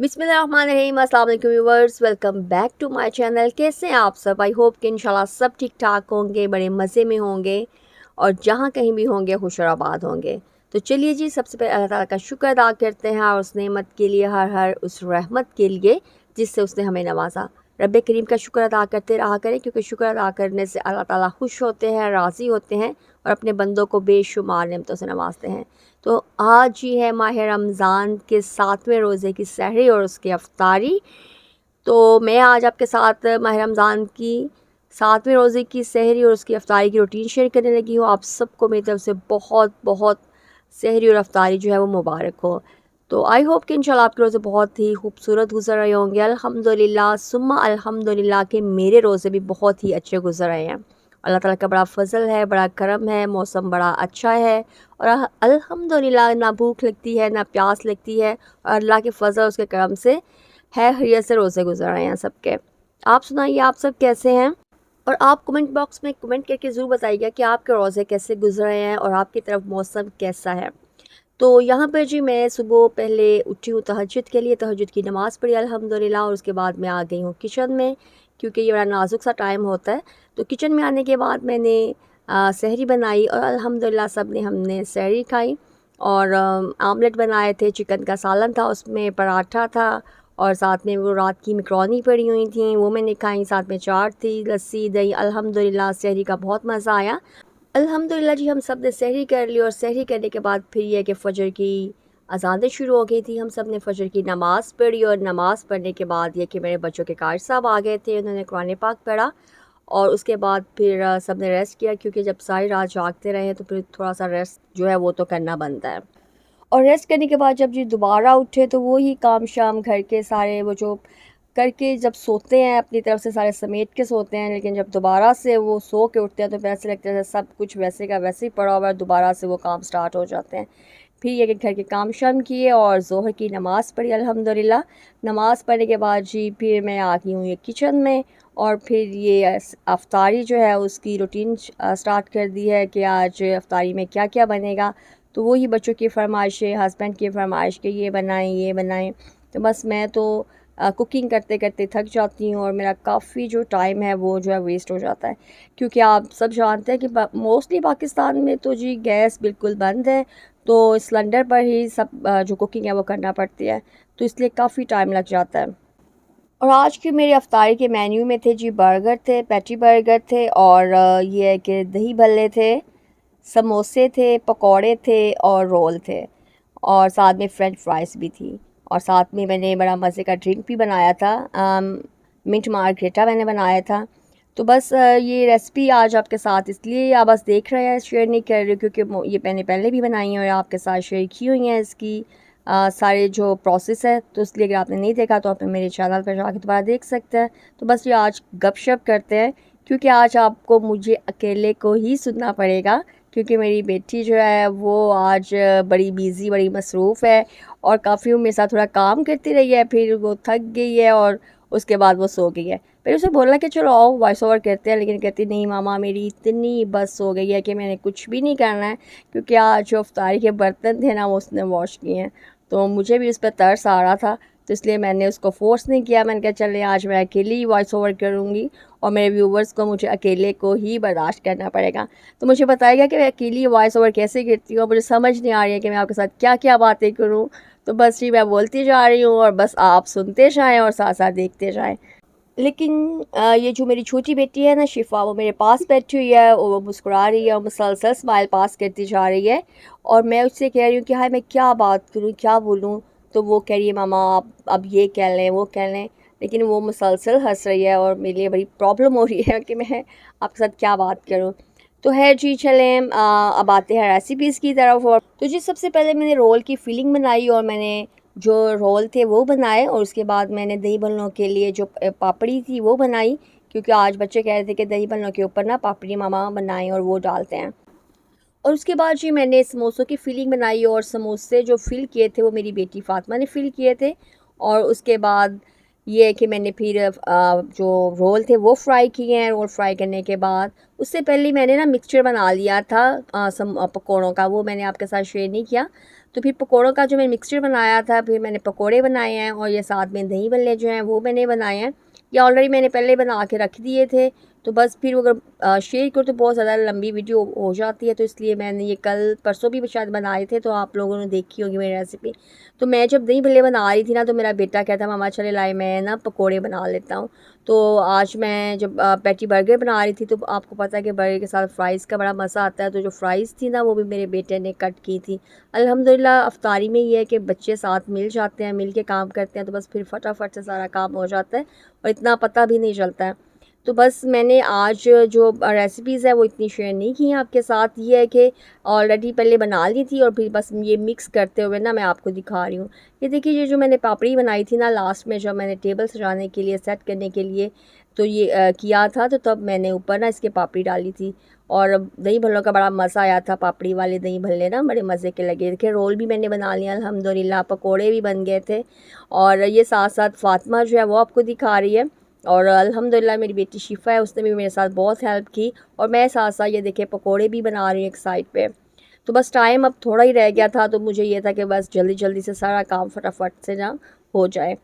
बिस्मिल्लाहिर्रहमानिर्रहीम। अस्सलाम वालेकुम viewers, welcome back to my channel. कैसे हैं आप सब? आई होप कि इंशाल्लाह सब ठीक ठाक होंगे, बड़े मज़े में होंगे और जहाँ कहीं भी होंगे खुश और आबाद होंगे। तो चलिए जी, सबसे पहले अल्लाह ताला का शुक्र अदा करते हैं और उस नेमत के लिए, हर उस रहमत के लिए जिससे उसने हमें नवाजा। रब करीम का शुक्र अदा करते रहा करें, क्योंकि शुक्र अदा करने से अल्लाह ताला खुश होते हैं, राज़ी होते हैं और अपने बंदों को बेशुमार नेमतों से नवाजते हैं। तो आज ही है माह रमज़ान के 7वें रोज़े की सहरी और उसकी अफ्तारी। तो मैं आज आपके साथ माह रमज़ान की 7वें रोज़े की सहरी और उसकी अफ्तारी की रूटीन शेयर करने लगी हूँ। आप सबको मेरी तरफ से बहुत बहुत सहरी और अफ्तारी जो है वो मुबारक हो। तो आई होप कि इंशाल्लाह आपके रोज़े बहुत ही खूबसूरत गुजर रहे होंगे। अल्हम्दुलिल्लाह सुम्मा अल्हम्दुलिल्लाह कि मेरे रोज़े भी बहुत ही अच्छे गुजर रहे हैं। अल्लाह ताला का बड़ा फ़ज़ल है, बड़ा करम है, मौसम बड़ा अच्छा है और अल्हम्दुलिल्लाह ना भूख लगती है ना प्यास लगती है और अल्लाह के फ़ज़ल उसके करम से खैरियत से रोज़े गुजर रहे हैं सबके। आप सुनाइए, आप सब कैसे हैं? और आप कमेंट बॉक्स में कमेंट करके ज़रूर बताइएगा कि आपके रोज़े कैसे गुजर रहे हैं और आपकी तरफ मौसम कैसा है। तो यहाँ पर जी मैं सुबह पहले उठी हूँ तहज्जुद के लिए, तहज्जुद की नमाज़ पढ़ी अल्हम्दुलिल्लाह और उसके बाद मैं आ गई हूँ किचन में, क्योंकि ये बड़ा नाजुक सा टाइम होता है। तो किचन में आने के बाद मैंने सहरी बनाई और अल्हम्दुलिल्लाह सब ने हमने सहरी खाई और आमलेट बनाए थे, चिकन का सालन था, उसमें पराठा था और साथ में वो रात की मैकरोनी पड़ी हुई थी वो मैंने खाई, साथ में चाट थी, लस्सी, दही। अल्हम्दुलिल्लाह सहरी का बहुत मज़ा आया। अल्हम्दुलिल्लाह जी, हम सब ने सहरी कर ली और सहरी करने के बाद फिर यह कि फ़जर की अज़ानें शुरू हो गई थी। हम सब ने फ़जर की नमाज़ पढ़ी और नमाज़ पढ़ने के बाद ये कि मेरे बच्चों के कारी साहब आ गए थे, उन्होंने कुरान पाक पढ़ा और उसके बाद फिर सब ने रेस्ट किया, क्योंकि जब सारी रात जागते रहे तो फिर थोड़ा सा रेस्ट जो है वो तो करना बनता है। और रेस्ट करने के बाद जब जी दोबारा उठे तो वो ही काम शाम घर के सारे वो जो करके जब सोते हैं अपनी तरफ से सारे समेट के सोते हैं, लेकिन जब दोबारा से वो सो के उठते हैं तो ऐसे लगता है सब कुछ वैसे का वैसे ही पड़ा हुआ है, दोबारा से वो काम स्टार्ट हो जाते हैं। फिर ये कि घर के काम शाम किए और ज़ोहर की नमाज़ पढ़ी अल्हम्दुलिल्लाह। नमाज़ पढ़ने के बाद जी फिर मैं आ गई हूँ ये किचन में और फिर ये अफ्तारी जो है उसकी रूटीन स्टार्ट कर दी है कि आज अफ्तारी में क्या क्या बनेगा। तो वही बच्चों की फरमाइशें, हस्बैंड की फरमाइश के ये बनाएं ये बनाएं। तो बस मैं तो कुकिंग करते करते थक जाती हूँ और मेरा काफ़ी जो टाइम है वो जो है वेस्ट हो जाता है, क्योंकि आप सब जानते हैं कि मोस्टली पाकिस्तान में तो जी गैस बिल्कुल बंद है, तो सिलेंडर पर ही सब जो कुकिंग है वो करना पड़ती है, तो इसलिए काफ़ी टाइम लग जाता है। और आज की मेरे अफ्तारी के मेन्यू में थे जी बर्गर थे, पैटी बर्गर थे और ये है कि दही भल्ले थे, समोसे थे, पकौड़े थे और रोल थे और साथ में फ्रेंच फ्राइज़ भी थी और साथ में मैंने बड़ा मज़े का ड्रिंक भी बनाया था, मिंट मार्गरेटा मैंने बनाया था। तो बस ये रेसिपी आज आपके साथ इसलिए आप बस देख रहे हैं, शेयर नहीं कर रही, क्योंकि ये मैंने पहले भी बनाई है और आपके साथ शेयर की हुई हैं इसकी सारे जो प्रोसेस है। तो इसलिए अगर आपने नहीं देखा तो आप मेरे चैनल पर जाकर दोबारा देख सकते हैं। तो बस ये आज गपशप करते हैं, क्योंकि आज आपको मुझे अकेले को ही सुनना पड़ेगा, क्योंकि मेरी बेटी जो है वो आज बड़ी बिज़ी, बड़ी मसरूफ़ है और काफ़ी वो मेरे साथ थोड़ा काम करती रही है, फिर वो थक गई है और उसके बाद वो सो गई है। फिर उसे बोला कि चलो आओ वॉइस ओवर करते हैं, लेकिन कहती नहीं मामा मेरी इतनी बस हो गई है कि मैंने कुछ भी नहीं करना है, क्योंकि आज जो अफ्तारी के बर्तन थे ना वो उसने वॉश किए हैं। तो मुझे भी उस पर तरस आ रहा था, तो इसलिए मैंने उसको फ़ोर्स नहीं किया। मैंने कहा चले आज मैं अकेली ही वॉइस ओवर करूँगी और मेरे व्यूवर्स को मुझे अकेले को ही बर्दाश्त करना पड़ेगा। तो मुझे बताइएगा कि मैं अकेली वॉइस ओवर कैसे करती हूँ, मुझे समझ नहीं आ रही है कि मैं आपके साथ क्या क्या बातें करूँ। तो बस जी मैं बोलती जा रही हूँ और बस आप सुनते जाएँ और साथ साथ देखते जाएँ। लेकिन ये जो मेरी छोटी बेटी है ना शिफ़ा, वो मेरे पास बैठी हुई है और वो मुस्कुरा रही है और मुसलसल स्माइल पास करती जा रही है और मैं उससे कह रही हूँ कि हाय मैं क्या बात करूँ, क्या बोलूँ। तो वो कह रही है मामा आप अब ये कह लें वो कह लें, लेकिन वो मुसलसल हंस रही है और मेरे लिए बड़ी प्रॉब्लम हो रही है कि मैं आपके साथ क्या बात करूँ। तो है जी, चलें अब आते हैं रेसिपीज़ की तरफ। और तो जी सबसे पहले मैंने रोल की फिलिंग बनाई और मैंने जो रोल थे वो बनाए और उसके बाद मैंने दही भल्लों के लिए जो पापड़ी थी वो बनाई, क्योंकि आज बच्चे कह रहे थे कि दही भल्लों के ऊपर ना पापड़ी मामा बनाएं और वो डालते हैं। और उसके बाद जी मैंने समोसों की फिलिंग बनाई और समोसे जो फिल किए थे वो मेरी बेटी फ़ातिमा ने फिल किए थे। और उसके बाद ये है कि मैंने फिर जो रोल थे वो फ्राई किए हैं। रोल फ्राई करने के बाद उससे पहले मैंने ना मिक्सचर बना लिया था पकौड़ों का, वो मैंने आपके साथ शेयर नहीं किया। तो फिर पकोड़ों का जो मैंने मिक्सचर बनाया था, फिर मैंने पकोड़े बनाए हैं और ये साथ में दही भल्ले जो हैं वो मैंने बनाए हैं। ये ऑलरेडी मैंने पहले बना के रख दिए थे, तो बस फिर अगर शेयर करो तो बहुत ज़्यादा लंबी वीडियो हो जाती है, तो इसलिए मैंने ये कल परसों भी शायद बनाए थे, तो आप लोगों ने देखी होगी मेरी रेसिपी। तो मैं जब दही भल्ले बना रही थी ना, तो मेरा बेटा कहता मामा चले लाए मैं ना पकोड़े बना लेता हूँ। तो आज मैं जब पैटी बर्गर बना रही थी, तो आपको पता है कि बर्गर के साथ फ्राइज़ का बड़ा मज़ा आता है, तो जो फ्राइज़ थी ना वो भी मेरे बेटे ने कट की थी। अल्हम्दुलिल्लाह अफ्तारी में ये है कि बच्चे साथ मिल जाते हैं, मिल के काम करते हैं, तो बस फिर फटाफट से सारा काम हो जाता है और इतना पता भी नहीं चलता है। तो बस मैंने आज जो रेसिपीज़ है वो इतनी शेयर नहीं की हैं आपके साथ। ये है कि ऑलरेडी पहले बना ली थी और फिर बस ये मिक्स करते हुए ना मैं आपको दिखा रही हूँ। ये देखिए, ये जो मैंने पापड़ी बनाई थी ना लास्ट में, जब मैंने टेबल सजाने के लिए सेट करने के लिए तो ये किया था, तो तब मैंने ऊपर ना इसके पापड़ी डाली थी और दही भल्लों का बड़ा मज़ा आया था। पापड़ी वाले दही भल्ले ना बड़े मज़े के लगे। देखिए रोल भी मैंने बना लिया अल्हम्दुलिल्लाह, पकोड़े भी बन गए थे और ये साथ साथ फ़ातिमा जो है वो आपको दिखा रही है। और अल्हम्दुलिल्लाह मेरी बेटी शिफ़ा है, उसने भी मेरे साथ बहुत हेल्प की और मैं साथ साथ ये देखिए पकोड़े भी बना रही हूँ एक साइड पे। तो बस टाइम अब थोड़ा ही रह गया था, तो मुझे ये था कि बस जल्दी जल्दी से सारा काम फटाफट से ना हो जाए।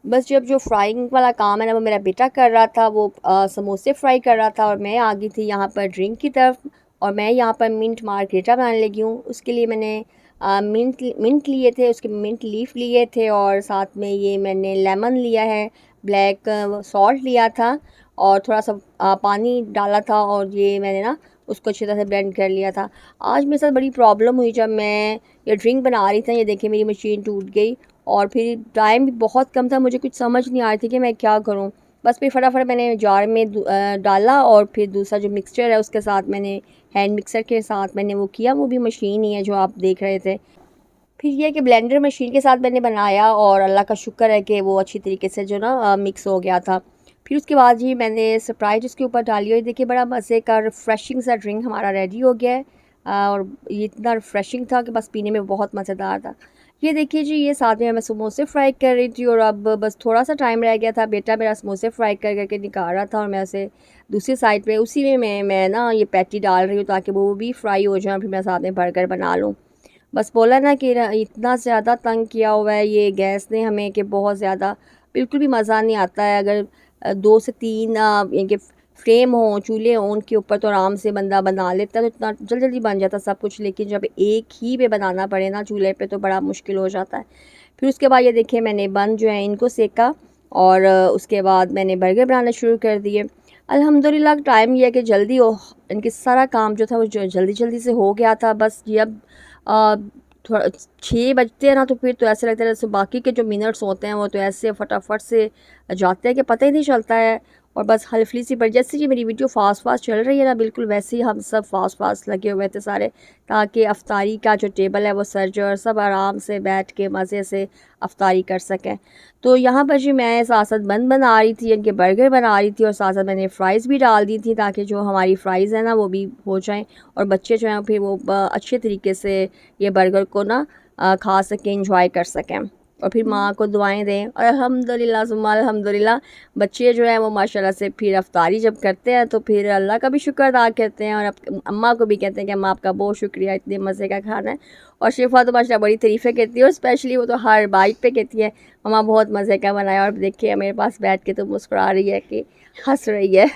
बस जब जो फ्राइंग वाला काम है ना वो मेरा बेटा कर रहा था, वो समोसे फ्राई कर रहा था और मैं आ गई थी यहाँ पर ड्रिंक की तरफ। और मैं यहाँ पर मिंट मार्गरेटा बनाने लगी हूँ। उसके लिए मैंने मिंट लिए थे, उसके मिंट लीफ लिए थे और साथ में ये मैंने लेमन लिया है, ब्लैक सॉल्ट लिया था और थोड़ा सा पानी डाला था और ये मैंने ना उसको अच्छी तरह से ब्लेंड कर लिया था। आज मेरे साथ बड़ी प्रॉब्लम हुई जब मैं ये ड्रिंक बना रही थी। ये देखिए मेरी मशीन टूट गई और फिर टाइम भी बहुत कम था, मुझे कुछ समझ नहीं आ रही थी कि मैं क्या करूं। बस फिर फटाफट मैंने जार में डाला और फिर दूसरा जो मिक्सचर है उसके साथ मैंने हैंड मिक्सर के साथ मैंने वो किया। वो भी मशीन ही है जो आप देख रहे थे। फिर ये कि ब्लेंडर मशीन के साथ मैंने बनाया और अल्लाह का शुक्र है कि वो अच्छी तरीके से जो ना मिक्स हो गया था। फिर उसके बाद ही मैंने स्प्राइट उसके ऊपर डाली और देखिए बड़ा मज़े का रिफ़्रेशिंग सा ड्रिंक हमारा रेडी हो गया है। और ये इतना रिफ़्रेशिंग था कि बस पीने में बहुत मज़ेदार था। ये देखिए जी, ये साथ में मैं समोसे फ्राई कर रही थी और अब बस थोड़ा सा टाइम रह गया था। बेटा मेरा समोसे फ्राई कर करके निकाल रहा था और मैं उसे दूसरी साइड पे उसी में मैं ना ये पैटी डाल रही हूँ ताकि वो भी फ्राई हो जाए और फिर मैं साथ में बर्गर बना लूँ। बस बोला ना कि इतना ज़्यादा तंग किया हुआ है ये गैस ने हमें कि बहुत ज़्यादा बिल्कुल भी मज़ा नहीं आता है। अगर 2 से 3 इनके फ्लेम हों, चूल्हे हों, उनके ऊपर तो आराम से बंदा बना लेता है, तो इतना जल्दी जल्दी बन जाता सब कुछ। लेकिन जब एक ही पे बनाना पड़े ना चूल्हे पे, तो बड़ा मुश्किल हो जाता है। फिर उसके बाद ये देखिए मैंने बन जो है इनको सेका और उसके बाद मैंने बर्गर बनाना शुरू कर दिए। अल्हम्दुलिल्लाह टाइम ये है कि जल्दी हो, इनके सारा काम जो था वो जल्दी जल्दी से हो गया था। बस ये अब थोड़ा 6 बजते हैं ना, तो फिर तो ऐसे लगता है जैसे बाकी के जो मिनट्स होते हैं वो तो ऐसे फटाफट से जाते हैं कि पता ही नहीं चलता है। और बस हल्फली सी पर जैसे कि मेरी वीडियो फास्ट फास्ट चल रही है ना, बिल्कुल वैसे ही हम सब फास्ट फास्ट लगे हुए थे सारे, ताकि अफ्तारी का जो टेबल है वो सज जाए और सब आराम से बैठ के मज़े से अफ्तारी कर सकें। तो यहाँ पर जी मैं साथ साथ बन बना रही थी, इनके बर्गर बना रही थी और साथ साथ मैंने फ़्राइज़ भी डाल दी थी ताकि जो हमारी फ़्राइज़ है ना वो भी हो जाएँ और बच्चे जो हैं फिर वो अच्छे तरीके से ये बर्गर को ना खा सकें, इंजॉय कर सकें और फिर माँ को दुआएं दें। और अल्हम्दुलिल्लाह सुम्मा अल्हम्दुलिल्लाह बच्चे जो हैं वो माशाल्लाह से फिर अफ्तारी जब करते हैं तो फिर अल्लाह का भी शुक्र अदा करते हैं और अम्मा को भी कहते हैं कि अम्मा आपका बहुत शुक्रिया, इतने मज़े का खाना है। और शिफा तो माशाल्लाह बड़ी तारीफ़ें कहती है और स्पेशली वो तो हर बाइट पे कहती है मम्मा बहुत मज़े का बनाया। और देखिए मेरे पास बैठ के तो मुस्कुरा रही है कि हंस रही है।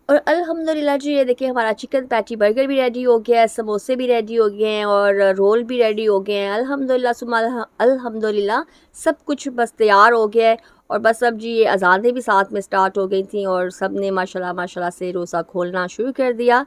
और अल्हम्दुलिल्लाह जी, ये देखिए हमारा चिकन पैटी बर्गर भी रेडी हो गया है, समोसे भी रेडी हो गए हैं और रोल भी रेडी हो गए हैं। अल्हम्दुलिल्लाह सुम्मा अल्हम्दुलिल्लाह सब कुछ बस तैयार हो गया है। और बस अब जी ये अज़ानें भी साथ में स्टार्ट हो गई थी और सब ने माशाल्लाह माशाल्लाह से रोज़ा खोलना शुरू कर दिया।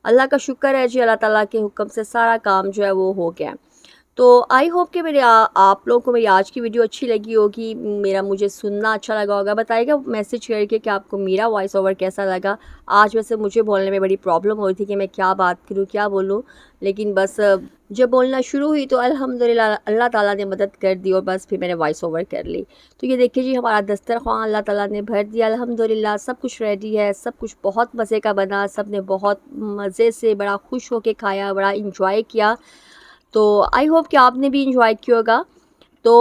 अल्लाह का शुक्र है जी, अल्लाह ताला के हुक्म से सारा काम जो है वो हो गया। तो आई होप कि आप लोगों को मेरी आज की वीडियो अच्छी लगी होगी, मेरा मुझे सुनना अच्छा लगा होगा। बताइएगा मैसेज करके कि आपको मेरा वॉइस ओवर कैसा लगा। आज वैसे मुझे बोलने में बड़ी प्रॉब्लम हो रही थी कि मैं क्या बात करूँ, क्या बोलूँ, लेकिन बस जब बोलना शुरू हुई तो अल्हम्दुलिल्लाह अल्लाह ताला ने मदद कर दी और बस फिर मैंने वॉइस ओवर कर ली। तो ये देखिए जी हमारा दस्तरख़्वान अल्लाह ताला ने भर दिया अल्हम्दुलिल्लाह। सब कुछ रेडी है, सब कुछ बहुत मज़े का बना, सब ने बहुत मज़े से बड़ा खुश होकर खाया, बड़ा इंजॉय किया। तो आई होप कि आपने भी इंजॉय किया होगा। तो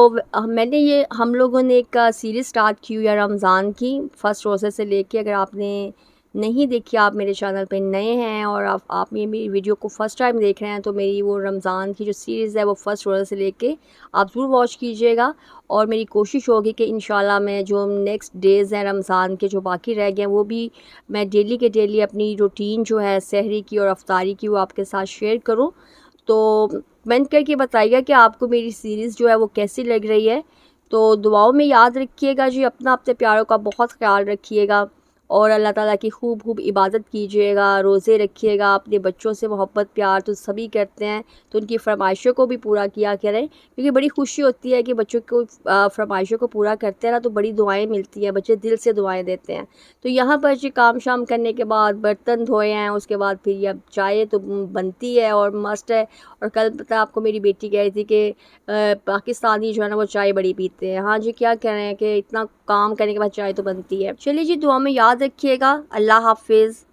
मैंने ये हम लोगों ने एक सीरीज़ स्टार्ट की हुई है रमज़ान की, फ़र्स्ट रोज़े से लेके, अगर आपने नहीं देखी, आप मेरे चैनल पे नए हैं और आप ये मेरी वीडियो को फ़र्स्ट टाइम देख रहे हैं, तो मेरी वो रमज़ान की जो सीरीज़ है वो फ़र्स्ट रोज़ा से लेके आप ज़रूर वॉच कीजिएगा। और मेरी कोशिश होगी कि इंशाल्लाह मैं जो नेक्स्ट डेज़ हैं रमज़ान के जो बाकी रह गए हैं वो भी मैं डेली के डेली अपनी रूटीन जो है सहरी की और अफ्तारी की वो आपके साथ शेयर करूँ। तो कमेंट करके बताइएगा कि आपको मेरी सीरीज़ जो है वो कैसी लग रही है। तो दुआओं में याद रखिएगा जी, अपना अपने प्यारों का बहुत ख्याल रखिएगा और अल्लाह ताला की खूब खूब इबादत कीजिएगा, रोज़े रखिएगा, अपने बच्चों से मोहब्बत प्यार तो सभी करते हैं, तो उनकी फ़रमाइशों को भी पूरा किया करें, क्योंकि बड़ी खुशी होती है कि बच्चों को फ़रमाइशों को पूरा करते हैं ना, तो बड़ी दुआएं मिलती हैं, बच्चे दिल से दुआएं देते हैं। तो यहाँ पर जी काम शाम करने के बाद बर्तन धोए हैं, उसके बाद फिर ये अब चाय तो बनती है और मस्ट है। और कल पता है आपको, मेरी बेटी कह रही थी कि पाकिस्तानी जो है ना वो चाय बड़ी पीते हैं। हाँ जी, क्या कह रहे हैं कि इतना काम करने के बाद चाय तो बनती है। चलिए जी, दुआ में याद रखिएगा। अल्लाह हाफिज़।